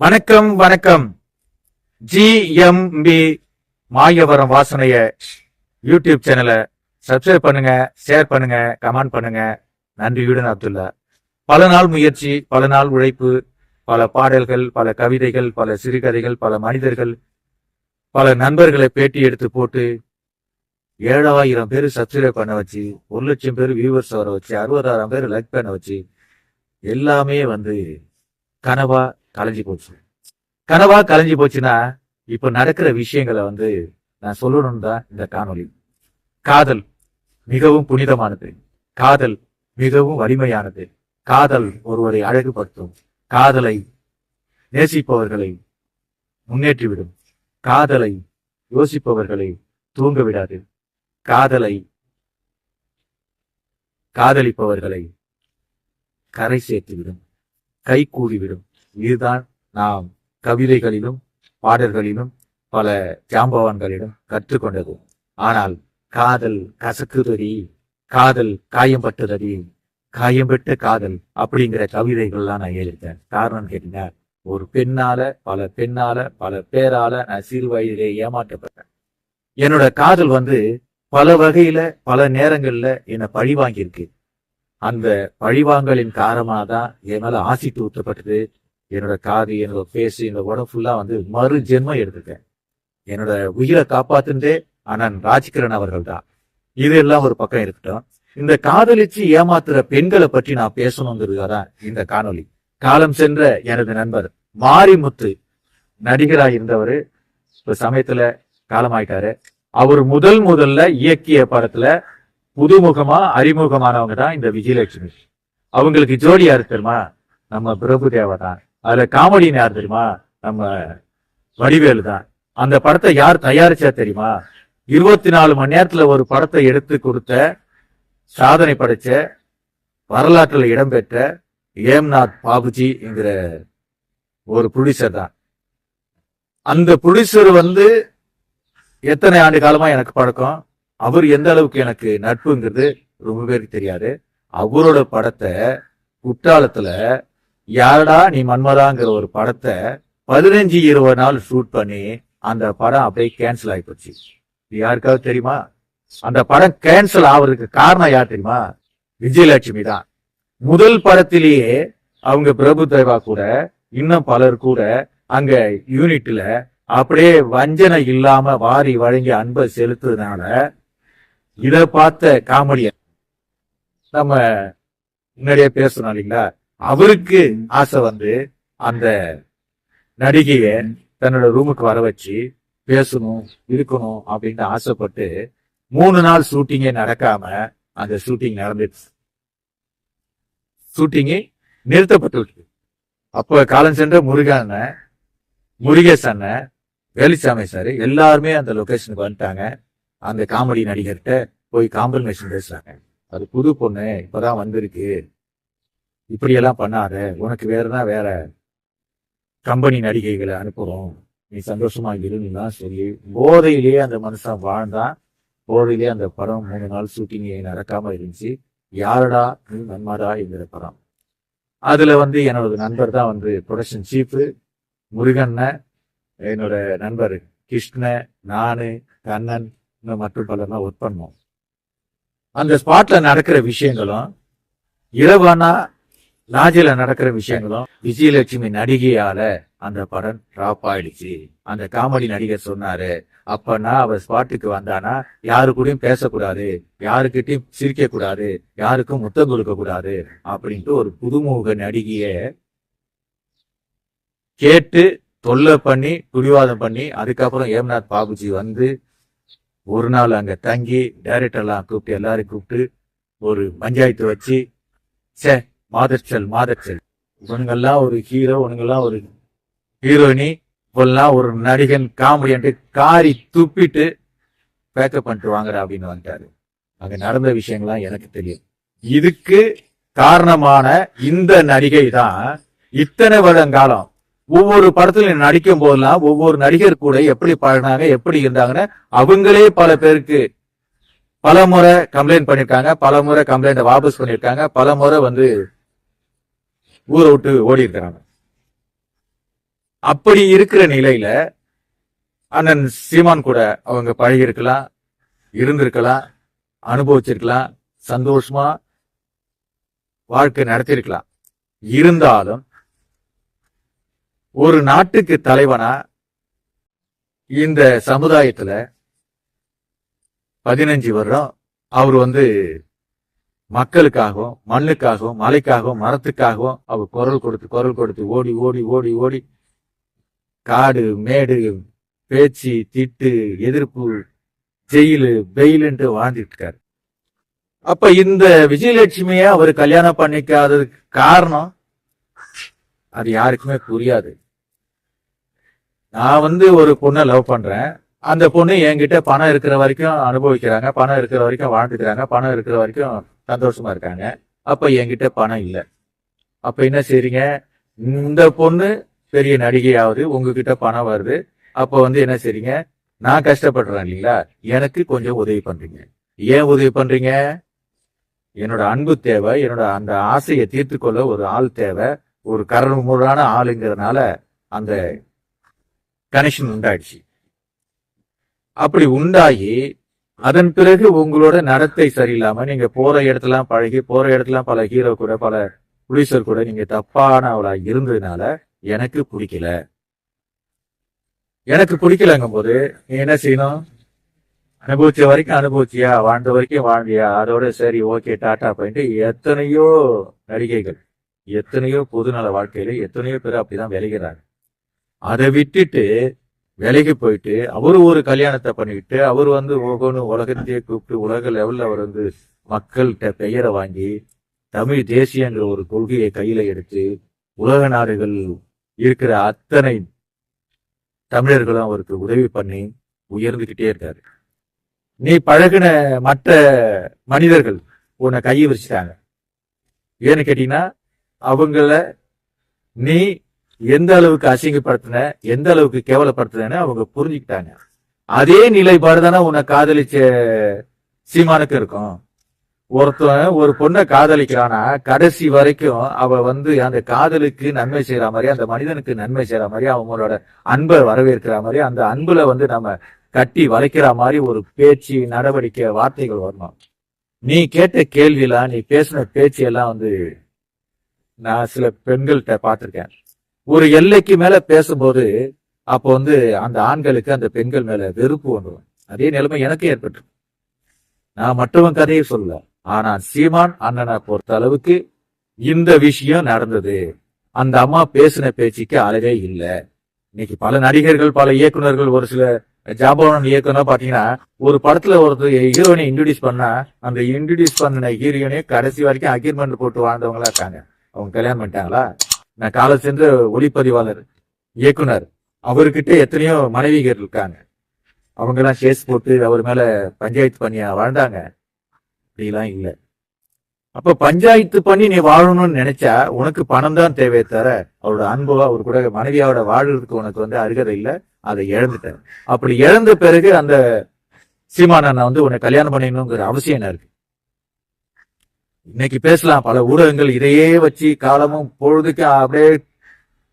வணக்கம் வணக்கம். GMP Mayavaram வாசனைய YouTube சேனலை சப்ஸ்கிரைப் பண்ணுங்க, ஷேர் பண்ணுங்க, கமெண்ட் பண்ணுங்க. நன்றியுடன் அப்துல்லா. பல நாள் முயற்சி, பல நாள் உழைப்பு, பல பாடல்கள், பல கவிதைகள், பல சிறுகதைகள், பல மனிதர்கள், பல நண்பர்களை பேட்டி எடுத்து போட்டு 7,000 பேர் சப்ஸ்கிரைப் பண்ண வச்சு, 1,00,000 பேர் வியூவர்ஸ் வர வச்சு, 60,000 பேர் லைக் பண்ண வச்சு, எல்லாமே கனவா கலைஞ்சு போச்சு. கனவா கலைஞ்சு போச்சுன்னா இப்ப நடக்கிற விஷயங்களை நான் சொல்லணும் தான் இந்த காணொலி. காதல் மிகவும் புனிதமானது. காதல் மிகவும் வலிமையானது. காதல் ஒருவரை அழகுபடுத்தும். காதலை நேசிப்பவர்களை முன்னேற்றிவிடும். காதலை யோசிப்பவர்களை தூங்க விடாது. காதலை காதலிப்பவர்களை கரை சேர்த்துவிடும், கை கூடிவிடும். இதுதான் நாம் கவிதைகளிலும் பாடல்களிலும் பல ஜாம்பவான்களிடம் கற்றுக்கொண்டது. ஆனால் காதல் கசக்குதடி, காதல் காயம்பட்டதடி, காயம்பட்ட காதல் அப்படிங்கிற கவிதைகள்லாம் நான் எழுதிட்டேன். காரணம் கேட்டீங்கன்னா, ஒரு பெண்ணால பல பேரால நான் சிறு வயதிலே ஏமாற்றப்பட்டேன். என்னோட காதல் பல வகையில பல நேரங்கள்ல என்னை பழி வாங்கியிருக்கு. அந்த பழிவாங்கலின் காரணமாக தான் என் மேல ஆசிட் ஊற்றப்பட்டது. என்னோட காது, என்னோட பேஸ், என்னோட உடம்பு ஃபுல்லா மறு ஜென்மம் எடுத்துட்டேன். என்னோட உயிரை காப்பாத்துனதே அண்ணன் ராஜ்கிரண் அவர்கள் தான். இது எல்லாம் ஒரு பக்கம் இருக்கட்டும். இந்த காதலிச்சு ஏமாத்துற பெண்களை பற்றி நான் பேசணுங்கிறதுதான் இந்த காணொலி. காலம் சென்ற எனது நண்பர் மாரிமுத்து நடிகராக இருந்தவர் இப்ப சமயத்துல காலமாயிட்டாரு. அவர் முதல்ல இயக்கிய படத்துல புதுமுகமா அறிமுகமானவங்க தான் இந்த விஜயலட்சுமி. அவங்களுக்கு ஜோடி யாரு தெரியுமா? நம்ம பிரபுதேவா தான். அதுல காமெடின்னு யார் தெரியுமா? நம்ம வடிவேலு தான். அந்த படத்தை யார் தயாரிச்சா தெரியுமா? 24 மணி நேரத்துல ஒரு படத்தை எடுத்து கொடுத்த, சாதனை படைச்ச, வரலாற்றுல இடம்பெற்ற ஏம்நாத் பாபுஜி என்கிற ஒரு ப்ரொடியூசர் தான். அந்த ப்ரொடியூசர் எத்தனை ஆண்டு காலமா எனக்கு பழக்கம். அவர் எந்த அளவுக்கு எனக்கு நட்புங்கிறது ரொம்ப பேருக்கு தெரியாது. அவரோட படத்தை குற்றாலத்துல யாரடா நீ மன்மதாங்கிற ஒரு படத்தை 15-20 நாள் ஷூட் பண்ணி அந்த படம் அப்படியே கேன்சல் ஆகி போச்சு. யாருக்காவது தெரியுமா? அந்த படம் கேன்சல் ஆவறதுக்கு காரணம் யார் தெரியுமா? விஜயலட்சுமி தான். முதல் படத்திலேயே அவங்க பிரபுதேவா கூட இன்னும் பலர் கூட அங்க யூனிட்ல அப்படியே வஞ்சனை இல்லாம வாரி வழங்கி அன்பை செலுத்துறதுனால இதை பார்த்த காமெடியன் நம்ம முன்னாடியே பேசணும் இல்லைங்களா, அவருக்கு ஆசை அந்த நடிகைய தன்னோட ரூமுக்கு வர வச்சு பேசணும், இருக்கணும் அப்படின்னு ஆசைப்பட்டு 3 நாள் ஷூட்டிங்கே நடக்காம அந்த ஷூட்டிங் நடந்துச்சு. ஷூட்டிங்கே நிறுத்தப்பட்டு விட்டு. அப்ப காலம் சென்ற முருகேஷ் அண்ணன், வேலுச்சாமி சார் எல்லாருமே அந்த லொகேஷனுக்கு வந்துட்டாங்க. அந்த காமெடி நடிகர்கிட்ட போய் காம்ப்ரமைசேஷன் பேசுறாங்க. அது புது பொண்ணு இப்பதான் வந்திருக்கு, இப்படியெல்லாம் பண்ணாத, உனக்கு வேற கம்பெனி நடிகைகளை அனுப்புறோம், நீ சந்தோஷமா இருந்தா சரி. போதையிலேயே அந்த மனுஷன் வாழ்ந்தான். போதையிலேயே அந்த படம் 3 நாள் ஷூட்டிங் நடக்காம இருந்துச்சு. யாரடா நீ நன்மாடா என்கிற படம். அதுல என்னோட நண்பர் தான் ப்ரொடக்ஷன் சீஃப் முருகண்ண, என்னோட நண்பர் கிருஷ்ண, நானு, கண்ணன், இன்னும் மற்றும் பலர்லாம் ஒர்க் பண்ணோம். அந்த ஸ்பாட்ல நடக்கிற விஷயங்களும், இரவானா லாஜில நடக்கிற விஷயங்களும் விஜயலட்சுமி நடிகையால அந்த படம் டிராப் ஆயிடுச்சு. அந்த காமெடி நடிகர் சொன்னாரு, அப்பனா அவ ஸ்பாட்டுக்கு வந்தானா யாரு கூடயும் பேசக்கூடாது, யாருக்கிட்டையும் சிரிக்க கூடாது, யாருக்கும் முத்தம் கொடுக்க கூடாது அப்படின்ட்டு ஒரு புதுமுக நடிகைய கேட்டு தொல்லை பண்ணி பிடிவாதம் பண்ணி அதுக்கப்புறம் ஏம்நாத் பாபுஜி ஒரு நாள் அங்க தங்கி டைரக்டர்லாம் கூப்பிட்டு எல்லாரும் கூப்பிட்டு ஒரு பஞ்சாயத்து வச்சு, சே மாதச்சல் இவனுங்கெல்லாம் ஒரு ஹீரோ, இவனுங்கெல்லாம் ஒரு ஹீரோயினி, இப்பெல்லாம் ஒரு நடிகன் காமெடியன்ட்டு காரி துப்பிட்டு பேக்கப் பண்ணிட்டு வாங்குற அப்படின்னு வந்துட்டாரு. அங்க நடந்த விஷயங்கள்லாம் எனக்கு தெரியும். இதுக்கு காரணமான இந்த நடிகை தான் இத்தனை வருடங்காலம் ஒவ்வொரு படத்துல நடிக்கும் போதெல்லாம் ஒவ்வொரு நடிகர் கூட எப்படி பழகினாங்க, எப்படி இருந்தாங்கன்னு அவங்களே பல பேருக்கு பல முறை கம்ப்ளைண்ட் பண்ணிருக்காங்க, பல முறை கம்ப்ளைண்ட் வாபஸ் பண்ணிருக்காங்க, பல முறை ஊரை விட்டு ஓடி இருக்கிறாங்க. அப்படி இருக்கிற நிலையில அண்ணன் சீமான் கூட அவங்க பழகி இருக்கலாம், இருந்திருக்கலாம், அனுபவிச்சிருக்கலாம், சந்தோஷமா வாழ்க்கை நடத்திருக்கலாம். இருந்தாலும் ஒரு நாட்டுக்கு தலைவனா இந்த சமுதாயத்துல 15 வருடம் அவர் மக்களுக்காகவும் மண்ணுக்காகவும் மலைக்காகவும் மரத்துக்காகவும் அவர் குரல் கொடுத்து ஓடி ஓடி ஓடி ஓடி காடு மேடு பேச்சு திட்டு எதிர்ப்பு ஜெயிலு பெயிலுன்ட்டு வாழ்ந்துட்டு இருக்காரு. அப்ப இந்த விஜயலட்சுமிய அவர் கல்யாணம் பண்ணிக்காததுக்கு காரணம் அது யாருக்குமே புரியாது. நான் ஒரு பொண்ணை லவ் பண்றேன், அந்த பொண்ணு என்கிட்ட பணம் இருக்கிற வரைக்கும் அனுபவிக்கிறாங்க, பணம் இருக்கிற வரைக்கும் வாழ்ந்துக்கிறாங்க, பணம் இருக்கிற வரைக்கும் சந்தோஷமா இருக்காங்க. அப்ப என்கிட்ட பணம் இல்லை. அப்ப என்ன செய்றீங்க, இந்த பொண்ணு பெரிய நடிகையாவது, உங்ககிட்ட பணம் வருது, அப்ப என்ன செய்றீங்க, நான் கஷ்டப்படுறேன் இல்லைங்களா, எனக்கு கொஞ்சம் உதவி பண்றீங்க. ஏன் உதவி பண்றீங்க? என்னோட அன்பு தேவை, என்னோட அந்த ஆசையை தீர்த்து கொள்ள ஒரு ஆள் தேவை, ஒரு கரமுறான ஆளுங்கிறதுனால அந்த கனெக்ஷன் உண்டாயிடுச்சு. அப்படி உண்டாகி அதன் பிறகு உங்களோட நடத்தை சரியில்லாம நீங்க போற இடத்துல பழகி, போற இடத்துல பல ஹீரோ கூட பல ப்ரொடியூசர் கூட நீங்க தப்பானவளா இருந்ததுனால எனக்கு பிடிக்கல. எனக்கு பிடிக்கலங்கும் போது நீ என்ன செய்யணும், அனுபவிச்ச வரைக்கும் அனுபவிச்சியா, வாழ்ந்த வரைக்கும் வாழ்ந்தியா, அதோட சரி ஓகே டாட்டா போயிட்டு எத்தனையோ நடிகைகள், எத்தனையோ பொதுநல வாழ்க்கையில எத்தனையோ பேர் அப்படிதான் விளைகிறாங்க. அதை விட்டுட்டு வேலைக்கு போயிட்டு அவரு ஒரு கல்யாணத்தை பண்ணிக்கிட்டு அவர் ஒவ்வொன்று உலகத்தையே கூப்பிட்டு உலக லெவல்ல அவர் மக்கள்கிட்ட பெயரை வாங்கி தமிழ் தேசியங்கிற ஒரு கொள்கையை கையில எடுத்து உலக நாடுகள் இருக்கிற அத்தனை தமிழர்களும் அவருக்கு உதவி பண்ணி உயர்ந்துகிட்டே இருக்காரு. நீ பழகின மற்ற மனிதர்கள் உன்னை கையை விரிச்சிட்டாங்க. ஏன்னு கேட்டீங்கன்னா அவங்கள நீ எந்த அளவுக்கு அசிங்கப்படுத்தின, எந்த அளவுக்கு கேவலப்படுத்தினு அவங்க புரிஞ்சுக்கிட்டாங்க. அதே நிலைப்பாடு தானே உன்னை காதலிச்ச சீமானுக்கு இருக்கும். ஒருத்தன் ஒரு பொண்ணை காதலிக்கிறானா கடைசி வரைக்கும் அவ அந்த காதலுக்கு நன்மை செய்யற மாதிரி, அந்த மனிதனுக்கு நன்மை செய்யற மாதிரி, அவங்களோட அன்பை வரவேற்கிற மாதிரி, அந்த அன்புல நம்ம கட்டி வளைக்கிற மாதிரி ஒரு பேச்சு நடவடிக்கை வார்த்தைகள் வரணும். நீ கேட்ட கேள்வியெல்லாம், நீ பேசின பேச்சு எல்லாம் நான் சில பெண்கள்கிட்ட பார்த்திருக்கேன். ஒரு எல்லைக்கு மேல பேசும்போது அப்போ அந்த ஆண்களுக்கு அந்த பெண்கள் மேல வெறுப்பு வந்துடும். அதே நிலைமை எனக்கே ஏற்பட்டு. நான் மற்றவன் கதையை சொல்ல, ஆனா சீமான் அண்ணனை பொறுத்த அளவுக்கு இந்த விஷயம் நடந்தது. அந்த அம்மா பேசின பேச்சுக்கு அளவே இல்லை. இன்னைக்கு பல நடிகர்கள், பல இயக்குநர்கள், ஒரு சில ஜாம்பவான் இயக்குனர் பாத்தீங்கன்னா ஒரு படத்துல ஒருத்தர் ஹீரோயினை இன்ட்ரோடியூஸ் பண்ணா அந்த இன்ட்ரோடியூஸ் பண்ண ஹீரோயினே கடைசி வரைக்கும் அக்ரிமெண்ட் போட்டு வாழ்ந்தவங்களா இருக்காங்க. அவங்க கல்யாணம் பண்ணிட்டாங்களா? நான் காலை சென்ற ஒளிப்பதிவாளர் இயக்குனர், அவர்கிட்ட எத்தனையோ மனைவிகள் இருக்காங்க. அவங்க எல்லாம் கேஸ் போட்டு அவர் மேல பஞ்சாயத்து பண்ணியா வாழ்ந்தாங்க? அப்படிலாம் இல்லை. அப்ப பஞ்சாயத்து பண்ணி நீ வாழணும்னு நினைச்சா உனக்கு பணம் தான் தேவையை தர, அவரோட அன்போ அவர் கூட மனைவியோட வாழ்றதுக்கு உனக்கு அருகதை இல்லை. அதை இழந்துட்ட. அப்படி இழந்த பிறகு அந்த சீமானண்ணா உன்னை கல்யாணம் பண்ணிக்கணுங்கிற அவசியம் என்ன இருக்கு? இன்னைக்கு பேசலாம், பல ஊடகங்கள் இதையே வச்சு காலமும் பொழுதுக்கு அப்படியே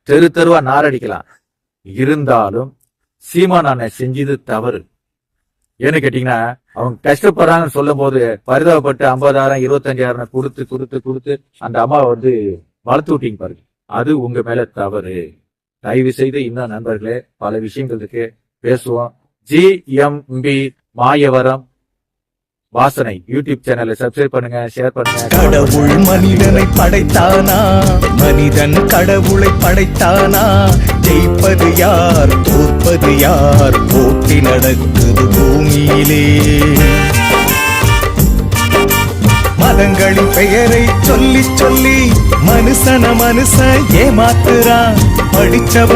தெரு தெருவா நாரடிக்கலாம். இருந்தாலும் சீமான் அண்ணன் செஞ்சது தவறு. ஏன்னு கேட்டீங்கன்னா அவங்க கஷ்டப்படுறாங்கன்னு சொல்லும் போது பரிதாபப்பட்டு 50,000 25,000 கொடுத்து கொடுத்து கொடுத்து அந்த அம்மா வளர்த்து விட்டீங்க பாருங்க. அது உங்க மேல தவறு. தயவு செய்து இன்னும் நண்பர்களே, பல விஷயங்கள் இருக்கு, பேசுவோம். GMB மாயவரம் வாசனை யூடியூப் சேனலை சப்ஸ்கிரைப் பண்ணுங்க, ஷேர் பண்ணுங்க. கடவுள் மனிதனை படைத்தானா, மனிதன் கடவுளை படைத்தானா? ஜெயிப்பது யார், தோற்பது யார்? போட்டி நடக்குது பூமியிலே. மதங்களின் பெயரை சொல்லி சொல்லி மனுஷன மனுஷன் ஏமாத்துறான். படிச்சவ